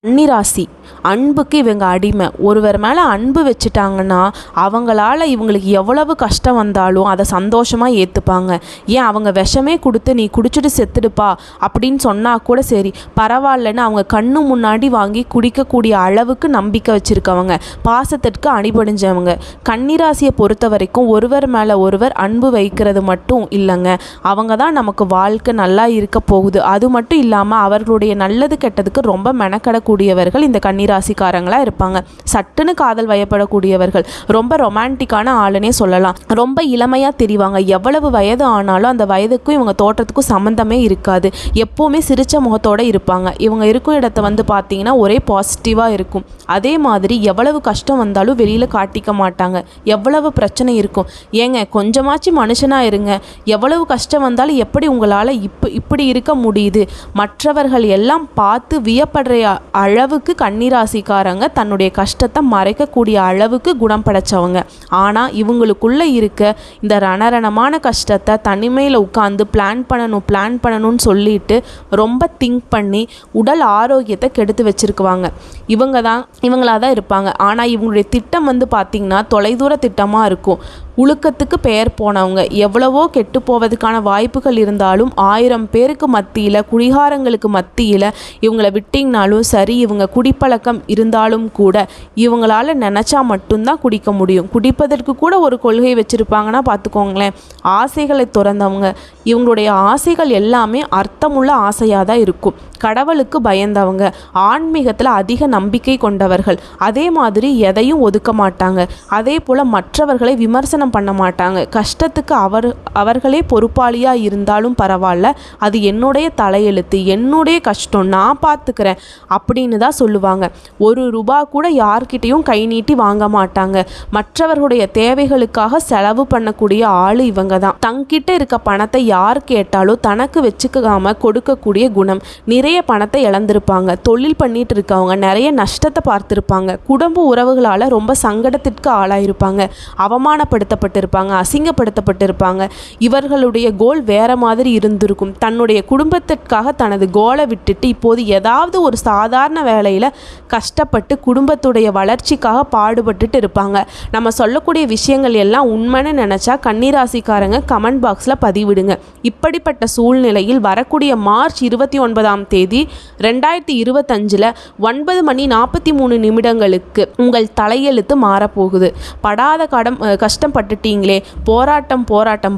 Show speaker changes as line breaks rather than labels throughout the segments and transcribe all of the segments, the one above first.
கன்னிராசி அன்புக்கு இவங்க அடிமை. ஒருவர் மேலே அன்பு வச்சுட்டாங்கன்னா அவங்களால இவங்களுக்கு எவ்வளவு கஷ்டம் வந்தாலும் அதை சந்தோஷமாக ஏற்றுப்பாங்க. ஏன் அவங்க விஷமே கொடுத்து நீ குடிச்சிட்டு செத்துடுப்பா அப்படின்னு சொன்னால் கூட சரி பரவாயில்லன்னு அவங்க கண்ணு முன்னாடி வாங்கி குடிக்கக்கூடிய அளவுக்கு நம்பிக்கை வச்சுருக்கவங்க, பாசத்திற்கு அடிபடிஞ்சவங்க. கன்னிராசியை பொறுத்த வரைக்கும் ஒருவர் மேலே ஒருவர் அன்பு வைக்கிறது மட்டும் இல்லைங்க, அவங்க தான் நமக்கு வாழ்க்கை நல்லா இருக்க போகுது. அது மட்டும் இல்லாமல் அவர்களுடைய நல்லது கெட்டதுக்கு ரொம்ப மெனக்கடக்கூடியவர்கள் இந்த கன்னிராசிக்காரங்களா இருப்பாங்க. சட்டுன்னு காதல் வயப்படக்கூடியவர்கள், ரொம்ப ரொமான்டிக்கான ஆளுனே சொல்லலாம். ரொம்ப இளமையா தெரிவாங்க. எவ்வளவு வயது ஆனாலும் அந்த வயதுக்கும் இவங்க தோற்றத்துக்கும் சம்மந்தமே இருக்காது. எப்போவுமே சிரிச்ச முகத்தோட இருப்பாங்க. இவங்க இருக்கும் இடத்த பார்த்தீங்கன்னா ஒரே பாசிட்டிவாக இருக்கும். அதே மாதிரி எவ்வளவு கஷ்டம் வந்தாலும் வெளியில் காட்டிக்க மாட்டாங்க. எவ்வளவு பிரச்சனை இருக்கும், ஏங்க கொஞ்சமாச்சு மனுஷனாக இருங்க. எவ்வளவு கஷ்டம் வந்தாலும் எப்படி உங்களால் இப்படி இருக்க முடியுது, மற்றவர்கள் எல்லாம் பார்த்து வியப்படுற அளவுக்கு கன்னிராசிக்காரங்க தன்னுடைய கஷ்டத்தை மறைக்கக்கூடிய அளவுக்கு குணம் படைச்சவங்க. ஆனால் இவங்களுக்குள்ளே இருக்க இந்த ரணரணமான கஷ்டத்தை தனிமையில் உட்காந்து பிளான் பண்ணணும்னு சொல்லிட்டு ரொம்ப திங்க் பண்ணி உடல் ஆரோக்கியத்தை கெடுத்து வச்சிருக்குவாங்க. இவங்களாக தான் இருப்பாங்க. ஆனால் இவங்களுடைய திட்டம் பார்த்திங்கன்னா தொலைதூர திட்டமாக இருக்கும். உழுக்கத்துக்கு பெயர் போனவங்க. எவ்வளவோ கெட்டு போவதுக்கான வாய்ப்புகள் இருந்தாலும் 1000 பேருக்கு மத்தியில், குடிகாரங்களுக்கு மத்தியில் இவங்களை விட்டிங்கனாலும் சரி, இவங்க குடிப்பழக்கம் இருந்தாலும் கூட இவங்களால் நினச்சா மட்டும்தான் குடிக்க முடியும். குடிப்பதற்கு கூட ஒரு கொள்கை வச்சுருப்பாங்கன்னா பார்த்துக்கோங்களேன். ஆசைகளை துறந்தவங்க. இவங்களுடைய ஆசைகள் எல்லாமே அர்த்தமுள்ள ஆசையாக தான் இருக்கும். கடவுளுக்கு பயந்தவங்க, ஆன்மீகத்தில் அதிக நம்பிக்கை கொண்டவர்கள். அதே மாதிரி எதையும் ஒதுக்க மாட்டாங்க. அதே போல் மற்றவர்களை விமர்சனம் பண்ண மாட்டாங்க. கஷ்டத்துக்கு அவர்களே பொறுப்பாளியாக இருந்தாலும் பரவாயில்ல, அது என்னுடைய தலையெழுத்து, என்னுடைய கஷ்டம், நான் பார்த்துக்கிறேன் அப்படின்னு தான் சொல்லுவாங்க. ₹1 கூட யார்கிட்டையும் கை நீட்டி வாங்க மாட்டாங்க. மற்றவர்களுடைய தேவைகளுக்காக செலவு பண்ணக்கூடிய ஆள் இவங்க தான். தங்கிட்ட இருக்க பணத்தை யார் கேட்டாலும் தனக்கு வச்சுக்காம கொடுக்கக்கூடிய குணம். நிறைய பணத்தை இழந்திருப்பாங்க. தொழில் பண்ணிட்டு இருக்கவங்க நிறைய நஷ்டத்தை பார்த்துருப்பாங்க. குடும்ப உறவுகளால் ரொம்ப சங்கடத்திற்கு ஆளாயிருப்பாங்க. அவமானப்படுத்தப்பட்டிருப்பாங்க, அசிங்கப்படுத்தப்பட்டிருப்பாங்க. இவர்களுடைய கோல் வேற மாதிரி இருந்திருக்கும். தன்னுடைய குடும்பத்திற்காக தனது கோலை விட்டுட்டு இப்போது ஏதாவது ஒரு சாதாரண வேலையில் கஷ்டப்பட்டு குடும்பத்துடைய வளர்ச்சிக்காக பாடுபட்டுட்டு இருப்பாங்க. நம்ம சொல்லக்கூடிய விஷயங்கள் எல்லாம் உண்மைன்னு நினச்சா கன்னிராசிக்காரங்க கமெண்ட் பாக்ஸில் பதிவிடுங்க. இப்படிப்பட்ட சூழ்நிலையில் வரக்கூடிய மார்ச் 29ஆம் தேதி 2025 9:43 உங்கள் தலையெழுத்து மாறப்போகுது. படாத கஷ்டப்பட்டுட்டீங்களே, போராட்டம்,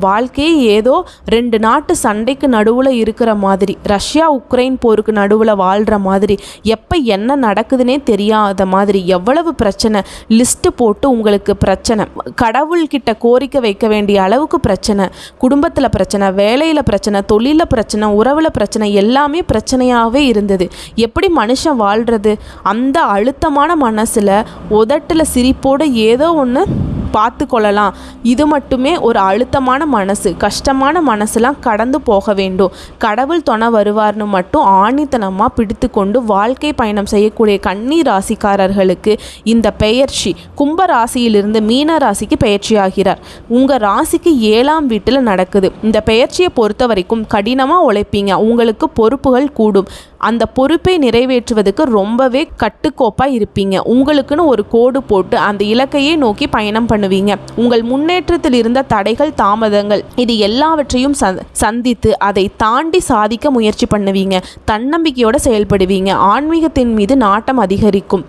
வாழ்க்கையே ஏதோ 2 நாட்டு சண்டைக்கு நடுவில் இருக்கிற மாதிரி, ரஷ்யா உக்ரைன் போருக்கு நடுவில் வாழ்கிற மாதிரி, எப்போ என்ன நடக்குதுன்னே தெரியாத மாதிரி, எவ்வளவு பிரச்சனை லிஸ்ட்டு போட்டு உங்களுக்கு பிரச்சனை, கடவுள்கிட்ட கோரிக்கை வைக்க வேண்டிய அளவுக்கு பிரச்சனை, குடும்பத்தில் பிரச்சனை, வேலையில் பிரச்சனை, தொழிலில் பிரச்சனை, உறவில் பிரச்சனை, எல்லாமே பிரச்சனையாகவே இருந்தது. எப்படி மனுஷன் வாழ்கிறது? அந்த அழுத்தமான மனசில் உதட்டில் சிரிப்போடு ஏதோ ஒன்று பார்த்து கொள்ளலாம். இது மட்டுமே ஒரு அழுத்தமான மனசு, கஷ்டமான மனசுலாம் கடந்து போக வேண்டும். கடவுள் துணை வருவார்னு மட்டும் ஆணித்தனமாக பிடித்து கொண்டு வாழ்க்கை பயணம் செய்யக்கூடிய கன்னி ராசிக்காரர்களுக்கு இந்த பெயர்ச்சி கும்ப ராசியிலிருந்து மீன ராசிக்கு பெயர்ச்சி ஆகிறார். உங்கள் ராசிக்கு 7ஆம் வீட்டில் நடக்குது. இந்த பெயர்ச்சியை பொறுத்த வரைக்கும் கடினமாக உழைப்பீங்க. உங்களுக்கு பொறுப்புகள் கூடும். அந்த பொறுப்பை நிறைவேற்றுவதற்கு ரொம்பவே கட்டுக்கோப்பாக இருப்பீங்க. உங்களுக்குன்னு ஒரு கோடு போட்டு அந்த இலக்கையே நோக்கி பயணம் பண்ணுவீங்க. உங்கள் முன்னேற்றத்தில் இருந்த தடைகள், தாமதங்கள் இது எல்லாவற்றையும் சந்தித்து அதை தாண்டி சாதிக்க முயற்சி பண்ணுவீங்க. தன்னம்பிக்கையோடு செயல்படுவீங்க. ஆன்மீகத்தின் மீது நாட்டம் அதிகரிக்கும்.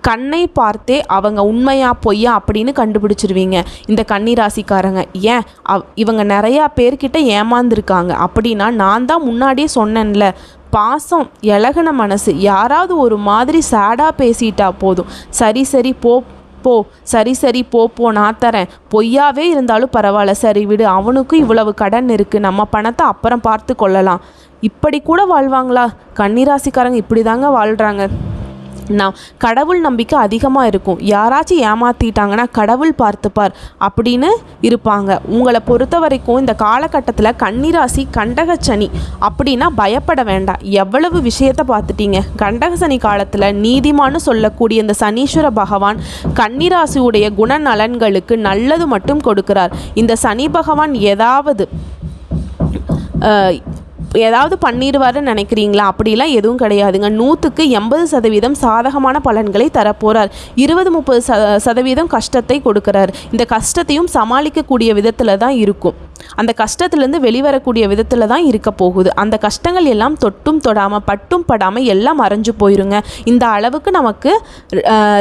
கண்ணை பார்த்தே அவங்க உண்மையா பொய்யா அப்படின்னு கண்டுபிடிச்சிருவீங்க இந்த கன்னிராசிக்காரங்க. ஏன் இவங்க நிறையா பேர்கிட்ட ஏமாந்துருக்காங்க அப்படின்னா நான் தான் முன்னாடியே சொன்னேன்ல, பாசம், இலகுன மனசு, யாராவது ஒரு மாதிரி சேடாக பேசிட்டா போதும், சரி போ நான் தரேன், பொய்யாவே இருந்தாலும் பரவாயில்ல, சரி விடு, அவனுக்கும் இவ்வளவு கடன் இருக்குது, நம்ம பணத்தை அப்புறம் பார்த்து கொள்ளலாம், இப்படி கூட வாழ்வாங்களா? கன்னிராசிக்காரங்க இப்படி தாங்க வாழ்கிறாங்க. நான் கடவுள் நம்பிக்கை அதிகமாக இருக்கும். யாராச்சும் ஏமாற்றிட்டாங்கன்னா கடவுள் பார்த்துப்பார் அப்படின்னு இருப்பாங்க. உங்களை பொறுத்த வரைக்கும் இந்த காலகட்டத்தில் கன்னிராசி கண்டகச்சனி அப்படின்னா பயப்பட வேண்டாம். எவ்வளவு விஷயத்தை பார்த்துட்டீங்க. கண்டகசனி காலத்தில் நீதிமான்னு சொல்லக்கூடிய இந்த சனீஸ்வர பகவான் கன்னிராசியுடைய குணநலன்களுக்கு நல்லது மட்டும் கொடுக்கிறார். இந்த சனி பகவான் ஏதாவது ஏதாவது பண்ணிடுவாருன்னு நினைக்கிறீங்களா? அப்படிலாம் எதுவும் கிடையாதுங்க. 100க்கு 80% சாதகமான பலன்களை தரப்போகிறார். 20-30% கஷ்டத்தை கொடுக்குறார். இந்த கஷ்டத்தையும் சமாளிக்கக்கூடிய விதத்தில் தான் இருக்கும். அந்த கஷ்டத்துலேருந்து வெளிவரக்கூடிய விதத்தில் தான் இருக்க போகுது. அந்த கஷ்டங்கள் எல்லாம் தொட்டும் தொடாமல் பட்டும் படாமல் எல்லாம் மறைஞ்சு போயிருங்க. இந்த அளவுக்கு நமக்கு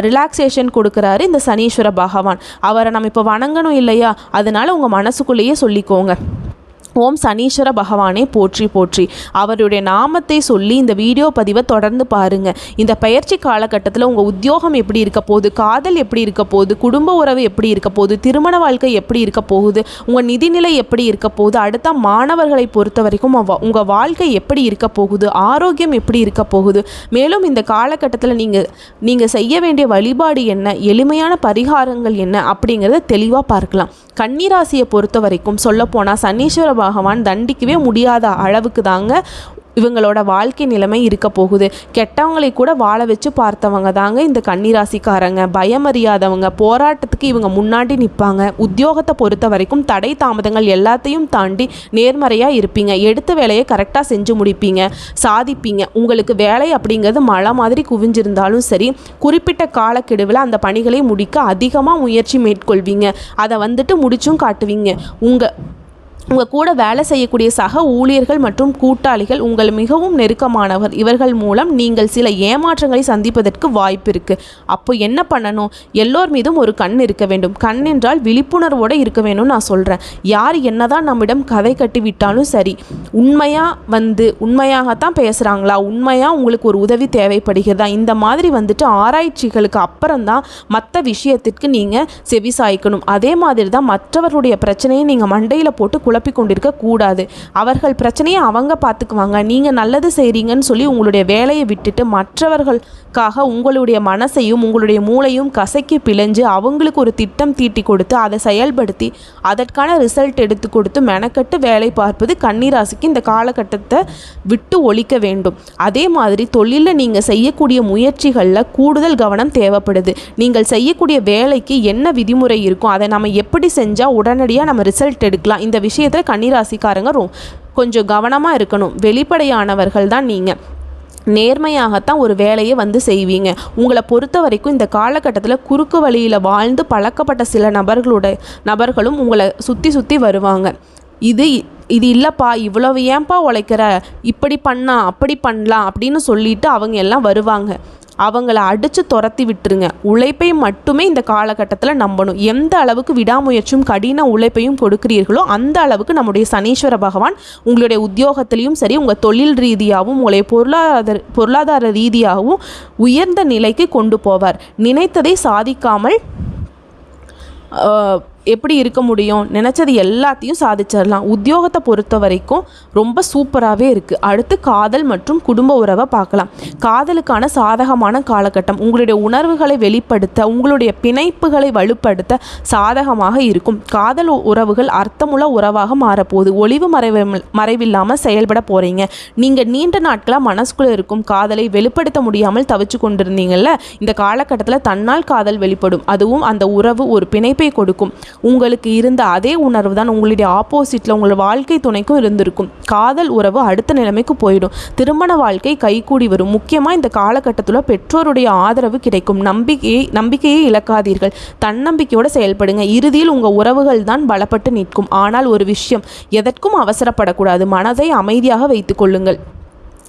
ரிலாக்ஸேஷன் கொடுக்குறாரு இந்த சனீஸ்வர பகவான். அவரை நம்ம இப்போ வணங்கணும் இல்லையா? அதனால உங்கள் மனசுக்குள்ளேயே சொல்லிக்கோங்க, ஓம் சனீஸ்வர பகவானே போற்றி போற்றி. அவருடைய நாமத்தை சொல்லி இந்த வீடியோ பதிவை தொடர்ந்து பாருங்கள். இந்த பயிற்சி காலகட்டத்தில் உங்கள் உத்தியோகம் எப்படி இருக்க போகுது, காதல் எப்படி இருக்க போகுது, குடும்ப உறவு எப்படி இருக்க போகுது, திருமண வாழ்க்கை எப்படி இருக்க போகுது, உங்கள் நிதிநிலை எப்படி இருக்க போகுது, அடுத்த மாணவர்களை பொறுத்த வரைக்கும் உங்கள் வாழ்க்கை எப்படி இருக்க போகுது, ஆரோக்கியம் எப்படி இருக்க போகுது, மேலும் இந்த காலகட்டத்தில் நீங்கள் செய்ய வேண்டிய வழிபாடு என்ன, எளிமையான பரிகாரங்கள் என்ன அப்படிங்கிறத தெளிவாக பார்க்கலாம். கன்னிராசியை பொறுத்த வரைக்கும் சொல்லப்போனால் சனீஸ்வர பகவான் தண்டிக்கவே முடியாத அளவுக்கு தாங்க இவங்களோட வாழ்க்கை நிலைமை இருக்க போகுது. கெட்டவங்களை கூட வாழ வச்சு பார்த்தவங்க தாங்க இந்த கன்னிராசிக்காரங்க. பயமறியாதவங்க, போராட்டத்துக்கு இவங்க முன்னாடி நிற்பாங்க. உத்தியோகத்தை பொறுத்த வரைக்கும் தடை தாமதங்கள் எல்லாத்தையும் தாண்டி நேர்மறையாக இருப்பீங்க. எடுத்த வேலையை கரெக்டாக செஞ்சு முடிப்பீங்க, சாதிப்பீங்க. உங்களுக்கு வேலை அப்படிங்கிறது மழை மாதிரி குவிஞ்சிருந்தாலும் சரி, குறிப்பிட்ட காலக்கெடுவில் அந்த பணிகளை முடிக்க அதிகமாக முயற்சி மேற்கொள்வீங்க. அதை முடிச்சும் காட்டுவீங்க. உங்கள் கூட வேலை செய்யக்கூடிய சக ஊழியர்கள் மற்றும் கூட்டாளிகள் உங்கள் மிகவும் நெருக்கமானவர். இவர்கள் மூலம் நீங்கள் சில ஏமாற்றங்களை சந்திப்பதற்கு வாய்ப்பு இருக்குது. அப்போ என்ன பண்ணணும்? எல்லோர் மீதும் ஒரு கண் இருக்க வேண்டும். கண் என்றால் விழிப்புணர்வோடு இருக்க வேணும்னு நான் சொல்கிறேன். யார் என்னதான் நம்மிடம் கதை கட்டி விட்டாலும் சரி, உண்மையாகத்தான் பேசுகிறாங்களா, உண்மையாக உங்களுக்கு ஒரு உதவி தேவைப்படுகிறதா, இந்த மாதிரி ஆராய்ச்சிகளுக்கு அப்புறம்தான் மற்ற விஷயத்திற்கு நீங்கள் செவிசாய்க்கணும். அதே மாதிரி தான் மற்றவர்களுடைய பிரச்சனையை நீங்கள் மண்டையில் போட்டு கொண்டிருக்க கூடாது. அவர்கள் பிரச்சனையை அவங்க பார்த்துக்குவாங்க. நீங்கள் நல்லது செய்கிறீங்கன்னு சொல்லி உங்களுடைய வேலையை விட்டுட்டு மற்றவர்களுக்காக உங்களுடைய மனசையும் உங்களுடைய மூளையும் கசக்கி பிழைஞ்சு அவங்களுக்கு ஒரு திட்டம் தீட்டி கொடுத்து அதை செயல்படுத்தி அதற்கான ரிசல்ட் எடுத்து கொடுத்து மெனக்கட்டு வேலை பார்ப்பது கன்னிராசிக்கு இந்த காலகட்டத்தை விட்டு ஒழிக்க வேண்டும். அதே மாதிரி தொழிலில் நீங்கள் செய்யக்கூடிய முயற்சிகளில் கூடுதல் கவனம் தேவைப்படுது. நீங்கள் செய்யக்கூடிய வேலைக்கு என்ன விதிமுறை இருக்கும், அதை நம்ம எப்படி செஞ்சால் உடனடியாக நம்ம ரிசல்ட் எடுக்கலாம், இந்த விஷயத்தில் கன்னிராசிக்காரங்க கொஞ்சம் கவனமாக இருக்கணும். வெளிப்படையானவர்கள் தான் நீங்கள். நேர்மையாகத்தான் ஒரு வேலையை செய்வீங்க. உங்களை பொறுத்த வரைக்கும் இந்த காலகட்டத்தில் குறுக்கு வழியில் வாழ்ந்து பழக்கப்பட்ட சில நபர்களும் உங்களை சுற்றி வருவாங்க. இது இல்லைப்பா, இவ்வளவு ஏன்பா உழைக்கிற, இப்படி அப்படி பண்ணலாம் அப்படின்னு சொல்லிட்டு அவங்க எல்லாம் வருவாங்க. அவங்கள அடித்து துரத்தி விட்டுருங்க. உழைப்பை மட்டுமே இந்த காலகட்டத்தில் நம்பணும். எந்த அளவுக்கு விடாமுயற்சியும் கடின உழைப்பையும் கொடுக்கிறீர்களோ அந்த அளவுக்கு நம்முடைய சனீஸ்வர பகவான் உங்களுடைய உத்தியோகத்திலையும் சரி, உங்கள் தொழில் ரீதியாகவும் உங்களை பொருளாதார ரீதியாகவும் உயர்ந்த நிலைக்கு கொண்டு போவார். நினைத்ததை சாதிக்காமல் எப்படி இருக்க முடியும்? நினச்சது எல்லாத்தையும் சாதிச்சிடலாம். உத்தியோகத்தை பொறுத்த வரைக்கும் ரொம்ப சூப்பராகவே இருக்குது. அடுத்து காதல் மற்றும் குடும்ப உறவை பார்க்கலாம். காதலுக்கான சாதகமான காலகட்டம். உங்களுடைய உணர்வுகளை வெளிப்படுத்த, உங்களுடைய பிணைப்புகளை வலுப்படுத்த சாதகமாக இருக்கும். காதல் உறவுகள் அர்த்தமுள்ள உறவாக மாறப்போகுது. ஒளிவு மறைவில்லாமல் செயல்பட போகிறீங்க. நீங்கள் நீண்ட நாட்களாக மனசுக்குள்ளே இருக்கும் காதலை வெளிப்படுத்த முடியாமல் தவிச்சு கொண்டிருந்தீங்கல்ல, இந்த காலகட்டத்தில் தன்னால் காதல் வெளிப்படும். அதுவும் அந்த உறவு ஒரு பிணைப்பை கொடுக்கும். உங்களுக்கு இருந்த அதே உணர்வு தான் உங்களுடைய ஆப்போசிட்டில் உங்கள் வாழ்க்கை துணைக்கும் இருந்திருக்கும். காதல் உறவு அடுத்த நிலைமைக்கு போயிடும். திருமண வாழ்க்கை கைகூடி வரும். முக்கியமாக இந்த காலகட்டத்தில் பெற்றோருடைய ஆதரவு கிடைக்கும். நம்பிக்கையை இழக்காதீர்கள். தன்னம்பிக்கையோடு செயல்படுங்க. இறுதியில் உங்கள் உறவுகள் தான் பலப்பட்டு நிற்கும். ஆனால் ஒரு விஷயம், எதற்கும் அவசரப்படக்கூடாது. மனதை அமைதியாக வைத்துக் கொள்ளுங்கள்.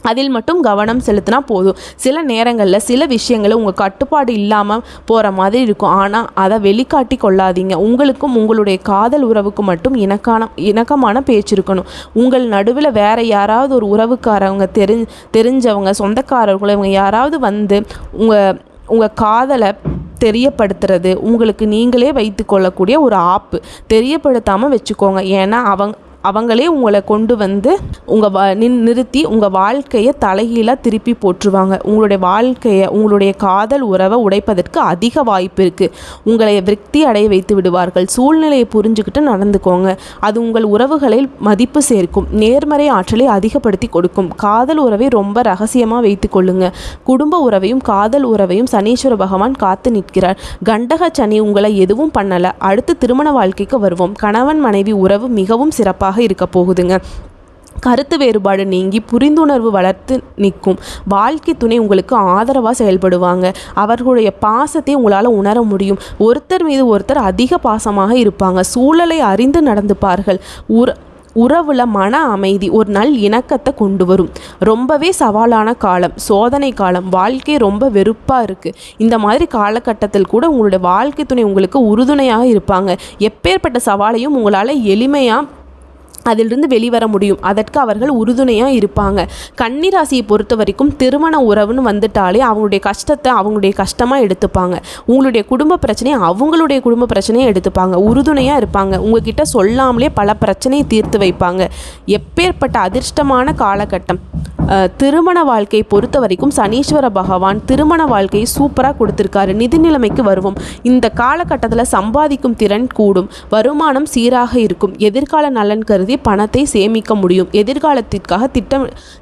அதில் மட்டும் கவனம் செலுத்தினா போதும். சில நேரங்களில் சில விஷயங்களை உங்கள் கட்டுப்பாடு இல்லாமல் போகிற மாதிரி இருக்கும். ஆனால் அதை வெளிக்காட்டி கொள்ளாதீங்க. உங்களுக்கும் உங்களுடைய காதல் உறவுக்கு மட்டும் இணக்கமான பேச்சு இருக்கணும். உங்கள் நடுவில் வேறு யாராவது ஒரு உறவுக்காரவங்க தெரிஞ்சவங்க சொந்தக்காரர்கள் இவங்க யாராவது உங்கள் காதலை தெரியப்படுத்துறது உங்களுக்கு நீங்களே வைத்து கொள்ளக்கூடிய ஒரு ஆப்பு. தெரியப்படுத்தாமல் வச்சுக்கோங்க. ஏன்னா அவங்களே உங்களை கொண்டு நிறுத்தி உங்கள் வாழ்க்கையை தலைகீழாக திருப்பி போட்டுருவாங்க. உங்களுடைய வாழ்க்கையை, உங்களுடைய காதல் உறவை உடைப்பதற்கு அதிக வாய்ப்பு இருக்குது. உங்களை விருத்தி அடைய வைத்து விடுவார்கள். சூழ்நிலையை புரிஞ்சுக்கிட்டு நடந்துக்கோங்க. அது உங்கள் உறவுகளை மதிப்பு சேர்க்கும். நேர்மறை ஆற்றலை அதிகப்படுத்தி கொடுக்கும். காதல் உறவை ரொம்ப ரகசியமாக வைத்து கொள்ளுங்க. குடும்ப உறவையும் காதல் உறவையும் சனீஸ்வர பகவான் காத்து நிற்கிறார். கண்டக சனி உங்களை எதுவும் பண்ணலை. அடுத்து திருமண வாழ்க்கைக்கு வருவோம். கணவன் மனைவி உறவு மிகவும் சிறப்பாக இருக்க போகுதுங்க. கருத்து வேறுபாடு நீங்கி புரிந்துணர்வு வளர்த்து நிற்கும். வாழ்க்கை துணை உங்களுக்கு ஆதரவாக செயல்படுவாங்க. அவர்களுடைய பாசத்தை உங்களால் உணர முடியும். ஒருத்தர் மீது ஒருத்தர் அதிக பாசமாக இருப்பாங்க. சூழலை அறிந்து நடந்துப்பார்கள். உறவுல மன அமைதி, ஒரு நல் இணக்கத்தை கொண்டு வரும். ரொம்பவே சவாலான காலம், சோதனை காலம், வாழ்க்கை ரொம்ப வெறுப்பாக இருக்குது. இந்த மாதிரி காலகட்டத்தில் கூட உங்களுடைய வாழ்க்கை துணை உங்களுக்கு உறுதுணையாக இருப்பாங்க. எப்பேற்பட்ட சவாலையும் உங்களால் எளிமையாக அதிலிருந்து வெளிவர முடியும். அதற்கு அவர்கள் உறுதுணையாக இருப்பாங்க. கன்னிராசியை பொறுத்த வரைக்கும் திருமண உறவுன்னு வந்துட்டாலே அவங்களுடைய கஷ்டத்தை அவங்களுடைய கஷ்டமாக எடுத்துப்பாங்க. உங்களுடைய குடும்ப பிரச்சனையை அவங்களுடைய குடும்ப பிரச்சனையை எடுத்துப்பாங்க. உறுதுணையாக இருப்பாங்க. உங்ககிட்ட சொல்லாமலே பல பிரச்சனையை தீர்த்து வைப்பாங்க. எப்பேற்பட்ட அதிர்ஷ்டமான காலகட்டம். திருமண வாழ்க்கையை பொறுத்த வரைக்கும் சனீஸ்வர பகவான் திருமண வாழ்க்கையை சூப்பராக கொடுத்துருக்காரு. நிதி நிலைமைக்கு வருவோம். இந்த காலகட்டத்தில் சம்பாதிக்கும் திறன் கூடும். வருமானம் சீராக இருக்கும். எதிர்கால நலன் கருதி பணத்தை சேமிக்க முடியும். எதிர்காலத்திற்காக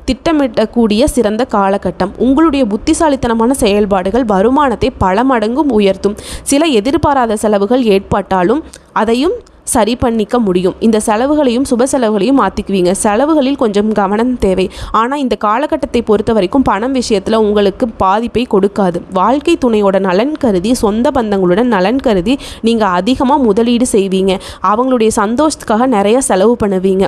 திட்டமிடக்கூடிய சிறந்த காலகட்டம். உங்களுடைய புத்திசாலித்தனமான செயல்பாடுகள் வருமானத்தை பல மடங்கும் உயர்த்தும். சில எதிர்பாராத செலவுகள் ஏற்பட்டாலும் அதையும் சரி பண்ணிக்க முடியும். இந்த செலவுகளையும் சுப செலவுகளையும் மாற்றிக்குவீங்க. செலவுகளில் கொஞ்சம் கவனம் தேவை. ஆனால் இந்த காலகட்டத்தை பொறுத்த வரைக்கும் பணம் விஷயத்தில் உங்களுக்கு பாதிப்பை கொடுக்காது. வாழ்க்கை துணையோட நலன் கருதி, சொந்த பந்தங்களுடன் நலன் கருதி நீங்கள் அதிகமாக முதலீடு செய்வீங்க. அவங்களுடைய சந்தோஷத்துக்காக நிறைய செலவு பண்ணுவீங்க.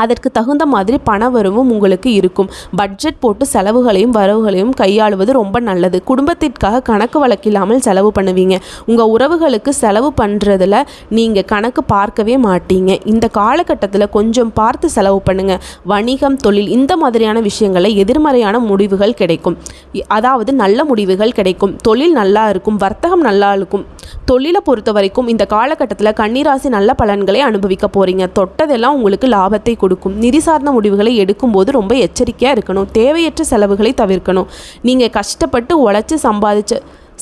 அதற்கு தகுந்த மாதிரி பண வரவும் உங்களுக்கு இருக்கும். பட்ஜெட் போட்டு செலவுகளையும் வரவுகளையும் கையாளுவது ரொம்ப நல்லது. குடும்பத்திற்காக கணக்கு வழக்கில்லாமல் செலவு பண்ணுவீங்க. உங்கள் உறவுகளுக்கு செலவு பண்ணுறதுல நீங்கள் கணக்கு பார்க்கவே மாட்டீங்க. இந்த காலகட்டத்தில் கொஞ்சம் பார்த்து செலவு பண்ணுங்கள். வணிகம், தொழில் இந்த மாதிரியான விஷயங்களில் எதிர்மறையான முடிவுகள் கிடைக்கும். அதாவது நல்ல முடிவுகள் கிடைக்கும். தொழில் நல்லா இருக்கும். வர்த்தகம் நல்லா இருக்கும். தொழிலை பொறுத்த வரைக்கும் இந்த காலகட்டத்தில் கன்னிராசி நல்ல பலன்களை அனுபவிக்க போகிறீங்க. தொட்டதெல்லாம் உங்களுக்கு லாபத்தை கொடுக்கும். நிதி சார்ந்த முடிவுகளை எடுக்கும்போது ரொம்ப எச்சரிக்கையாக இருக்கணும். தேவையற்ற செலவுகளை தவிர்க்கணும். நீங்கள் கஷ்டப்பட்டு உழைச்சி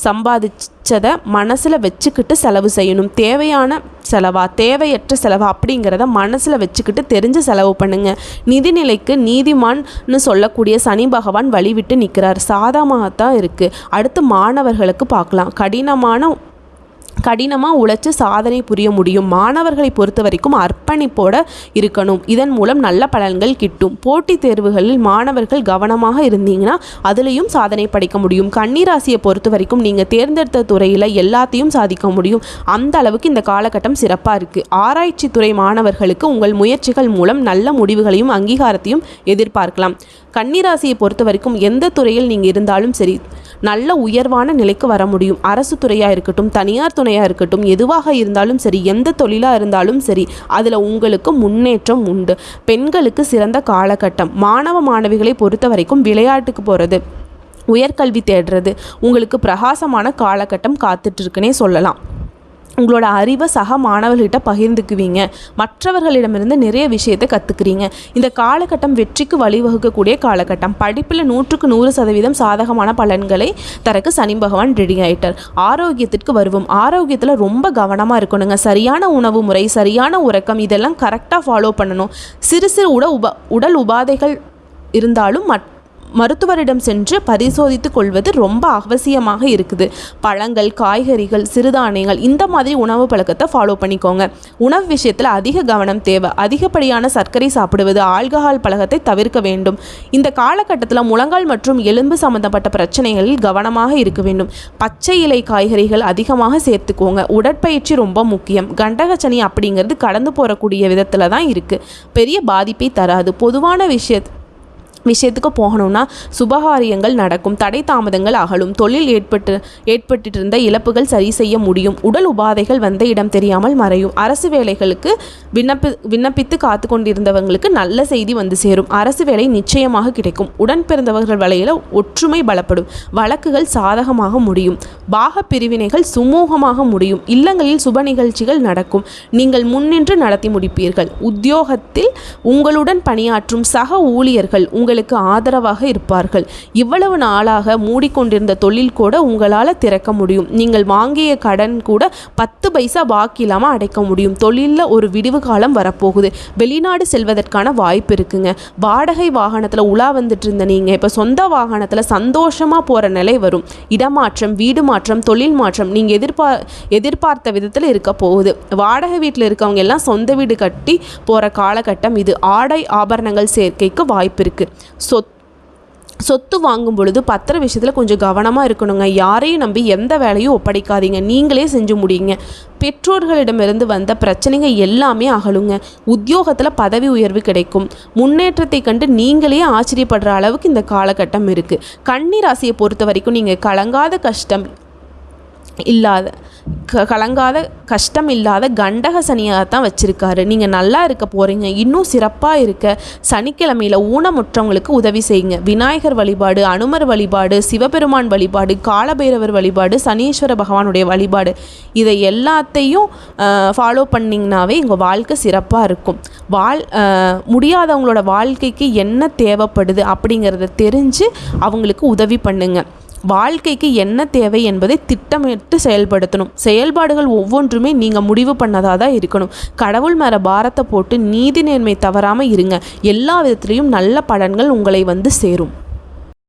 சம்பாதிச்சதை மனசில் வச்சுக்கிட்டு செலவு செய்யணும். தேவையான செலவா தேவையற்ற செலவா அப்படிங்கிறத மனசில் வச்சுக்கிட்டு தெரிஞ்சு செலவு பண்ணுங்கள். நிதிநிலைக்கு நீதிமான்னு சொல்லக்கூடிய சனி பகவான் வழிவிட்டு நிற்கிறார். சாதகமாகத்தான் இருக்குது. அடுத்து மாணவர்களுக்கு பார்க்கலாம். கடினமாக உழைச்சி சாதனை புரிய முடியும். மாணவர்களை பொறுத்த வரைக்கும் அர்ப்பணிப்போட இருக்கணும். இதன் மூலம் நல்ல பலன்கள் கிட்டும். போட்டித் தேர்வுகளில் மாணவர்கள் கவனமாக இருந்தீங்கன்னா அதுலேயும் சாதனை படைக்க முடியும். கன்னிராசியை பொறுத்த வரைக்கும் நீங்கள் தேர்ந்தெடுத்த துறையில் எல்லாத்தையும் சாதிக்க முடியும். அந்த அளவுக்கு இந்த காலகட்டம் சிறப்பாக இருக்குது. ஆராய்ச்சி துறை மாணவர்களுக்கு உங்கள் முயற்சிகள் மூலம் நல்ல முடிவுகளையும் அங்கீகாரத்தையும் எதிர்பார்க்கலாம். கன்னிராசியை பொறுத்த வரைக்கும் எந்த துறையில் நீங்கள் இருந்தாலும் சரி நல்ல உயர்வான நிலைக்கு வர முடியும். அரசு துறையாக இருக்கட்டும், தனியார் துணையாக இருக்கட்டும், எதுவாக இருந்தாலும் சரி, எந்த தொழிலாக இருந்தாலும் சரி, அதில் உங்களுக்கு முன்னேற்றம் உண்டு. பெண்களுக்கு சிறந்த காலகட்டம். மாணவ மாணவிகளை பொறுத்த வரைக்கும் விளையாட்டுக்கு போகிறது, உயர்கல்வி தேடுறது உங்களுக்கு பிரகாசமான காலகட்டம் காத்துட்ருக்குன்னே சொல்லலாம். உங்களோட அறிவை சக மாணவர்கிட்ட பகிர்ந்துக்குவீங்க. மற்றவர்களிடமிருந்து நிறைய விஷயத்தை கற்றுக்குறீங்க. இந்த காலகட்டம் வெற்றிக்கு வழிவகுக்கக்கூடிய காலகட்டம். படிப்பில் 100% சாதகமான பலன்களை தரக்கு சனி பகவான் ரெடி ஆகிட்டார். ஆரோக்கியத்திற்கு வருவோம். ஆரோக்கியத்தில் ரொம்ப கவனமாக இருக்கணுங்க. சரியான உணவு முறை, சரியான உறக்கம் இதெல்லாம் கரெக்டாக ஃபாலோ பண்ணணும். சிறு சிறு உடல் உபாதைகள் இருந்தாலும் மருத்துவரிடம் சென்று பரிசோதித்து கொள்வது ரொம்ப அவசியமாக இருக்குது. பழங்கள், காய்கறிகள், சிறுதானியங்கள் இந்த மாதிரி உணவு பழக்கத்தை ஃபாலோ பண்ணிக்கோங்க. உணவு விஷயத்தில் அதிக கவனம் தேவை. அதிகப்படியான சர்க்கரை சாப்பிடுவது, ஆல்கஹால் பழக்கத்தை தவிர்க்க வேண்டும். இந்த காலகட்டத்தில் முழங்கால் மற்றும் எலும்பு சம்பந்தப்பட்ட பிரச்சனைகளில் கவனமாக இருக்க வேண்டும். பச்சை இலை காய்கறிகள் அதிகமாக சேர்த்துக்கோங்க. உடற்பயிற்சி ரொம்ப முக்கியம். கண்டகச்சனி அப்படிங்கிறது கடந்து போகக்கூடிய விதத்தில் தான் இருக்குது. பெரிய பாதிப்பை தராது. பொதுவான விஷயத்துக்கு போகணும்னா சுபகாரியங்கள் நடக்கும். தடை தாமதங்கள் அகலும். தொழில் ஏற்பட்டிருந்த இழப்புகள் சரி செய்ய முடியும். உடல் உபாதைகள் வந்த இடம் தெரியாமல் மறையும். அரசு வேலைகளுக்கு விண்ணப்பித்து காத்து கொண்டிருந்தவங்களுக்கு நல்ல செய்தி வந்து சேரும். அரசு வேலை நிச்சயமாக கிடைக்கும். உடன் பிறந்தவர்கள் வலையில் ஒற்றுமை பலப்படும். வழக்குகள் சாதகமாக முடியும். பாக பிரிவினைகள் சுமூகமாக முடியும். இல்லங்களில் சுப நிகழ்ச்சிகள் நடக்கும். நீங்கள் முன்னின்று நடத்தி முடிப்பீர்கள். உத்தியோகத்தில் உங்களுடன் பணியாற்றும் சக ஊழியர்கள் உங்களுக்கு உங்களுக்கு ஆதரவாக இருப்பார்கள். இவ்வளவு நாளாக மூடிக்கொண்டிருந்த தொழில் கூட உங்களால் திறக்க முடியும். நீங்கள் வாங்கிய கடன் கூட 10 பைசா பாக்கி இல்லாமல் அடைக்க முடியும். தொழிலில் ஒரு விடிவு காலம் வரப்போகுது. வெளிநாடு செல்வதற்கான வாய்ப்பு இருக்குங்க. வாடகை வாகனத்தில் உலா வந்துட்டு இருந்த நீங்கள் இப்போ சொந்த வாகனத்தில் சந்தோஷமாக போகிற நிலை வரும். இடமாற்றம், வீடு மாற்றம், தொழில் மாற்றம் நீங்கள் எதிர்பார்த்த விதத்தில் இருக்க போகுது. வாடகை வீட்டில் இருக்கவங்க எல்லாம் சொந்த வீடு கட்டி போகிற காலகட்டம் இது. ஆடை ஆபரணங்கள் சேர்க்கைக்கு வாய்ப்பு இருக்குது. சொத்து வாங்கும் பொழுது பத்திர விஷயத்தில் கொஞ்சம் கவனமாக இருக்கணுங்க. யாரையும் நம்பி எந்த வேலையும் ஒப்படைக்காதீங்க. நீங்களே செஞ்சு முடியுங்க. பெற்றோர்களிடமிருந்து வந்த பிரச்சனைங்க எல்லாமே அகலுங்க. உத்தியோகத்தில் பதவி உயர்வு கிடைக்கும். முன்னேற்றத்தை கண்டு நீங்களே ஆச்சரியப்படுற அளவுக்கு இந்த காலகட்டம் இருக்குது. கன்னி ராசியை பொறுத்த வரைக்கும் நீங்கள் கலங்காத கஷ்டம் இல்லாத கண்டக சனியாக தான் வச்சுருக்காரு. நீங்கள் நல்லா இருக்க போகிறீங்க. இன்னும் சிறப்பாக இருக்க சனிக்கிழமையில் ஊனமுற்றவங்களுக்கு உதவி செய்யுங்க. விநாயகர் வழிபாடு, அனுமர் வழிபாடு, சிவபெருமான் வழிபாடு, காலபைரவர் வழிபாடு, சனீஸ்வர பகவானுடைய வழிபாடு, இதை எல்லாத்தையும் ஃபாலோ பண்ணிங்கனாவே உங்கள் வாழ்க்கை சிறப்பாக இருக்கும். முடியாதவங்களோட வாழ்க்கைக்கு என்ன தேவைப்படுது அப்படிங்கிறத தெரிஞ்சு அவங்களுக்கு உதவி பண்ணுங்க. வாழ்க்கைக்கு என்ன தேவை என்பதை திட்டமிட்டு செயல்படுத்தணும். செயல்பாடுகள் ஒவ்வொன்றுமே நீங்கள் முடிவு பண்ணதாக தான் இருக்கணும். கடவுள் மேலே பாரத்தை போட்டு நீதி நேர்மை தவறாமல் இருங்க. எல்லா விதத்துலேயும் நல்ல பலன்கள் உங்களை வந்து சேரும்.